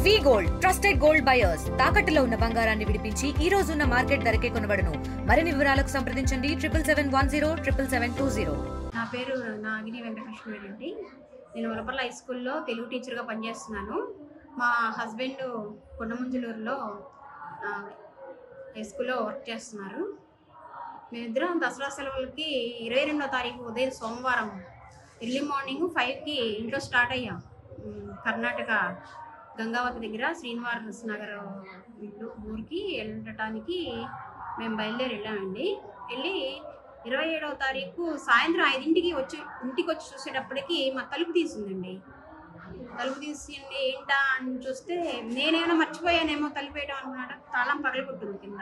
వి gold trusted gold buyers తాకట్టులో ఉన్న బంగారాన్ని విడిపించి ఈ రోజు ఉన్న మార్కెట్ ధరకే కొనబడును. మరిన్ని వివరాలకు సంప్రదించండి 77107720. నా పేరు నాగిని వెంకటకృష్ణ రెడ్డి. నేను వరపల్ల హై స్కూల్లో తెలుగు టీచర్గా పనిచేస్తున్నాను. మా హస్బెండ్ కొండముంజలూరులో హై స్కూల్లో వర్క్ చేస్తున్నారు. మేమిద్దరం దసరా సెలవులకి 22వ తారీఖు ఉదయం సోమవారం ఎర్లీ మార్నింగ్ 5కి ఇంట్లో స్టార్ట్ అయ్యాం. కర్ణాటక గంగావతి దగ్గర శ్రీనివాస్ నగర్ ఊరికి వెళ్ళటానికి మేము బయలుదేరి వెళ్ళామండి. వెళ్ళి 27వ తారీఖు సాయంత్రం 5ంటికి ఇంటికి వచ్చి చూసేటప్పటికి మా తలుపు తీసిందండి. తలుపు తీసింది ఏంటా అని చూస్తే నేనేమైనా మర్చిపోయానేమో తలుపు వేయడం అనుకున్నాడు. తాళం పగలగొట్టింది కింద.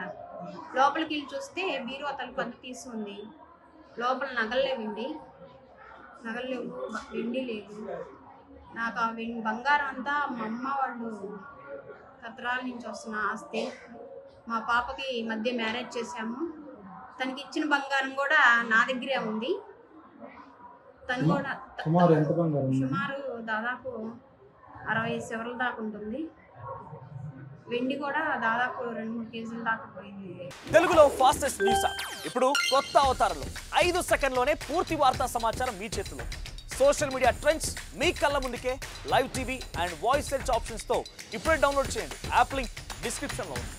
లోపలికి వెళ్ళి చూస్తే బీరువా తలుపు అంతా తీసుకుంది. లోపల నగలు లేవండి, నగలు లేవు, వెండి లేదు. నాకు ఆ బంగారం అంతా మా అమ్మ వాళ్ళు తరతరాల నుంచి వస్తున్న ఆస్తి. మా పాపకి మధ్య మ్యారేజ్ చేశాము. తనకి ఇచ్చిన బంగారం కూడా నా దగ్గరే ఉంది. తను కూడా సుమారు దాదాపు 60 సెవర్ల దాకా ఉంటుంది. వెండి కూడా దాదాపు 2-3 కేజీల దాకా పోయింది. తెలుగులో ఫాస్టెస్ట్ న్యూస్ ఇప్పుడు కొత్త అవతారంలో 5 సెకండ్లోనే పూర్తి వార్తా సమాచారం మీ చేతిలో. సోషల్ మీడియా ట్రెండ్స్ మీ కళ్ళ ముందుకే live TV and voice search options తో ఇప్పుడే డౌన్లోడ్ చేయండి. యాప్ లింక్ డిస్క్రిప్షన్ లో ఉంది.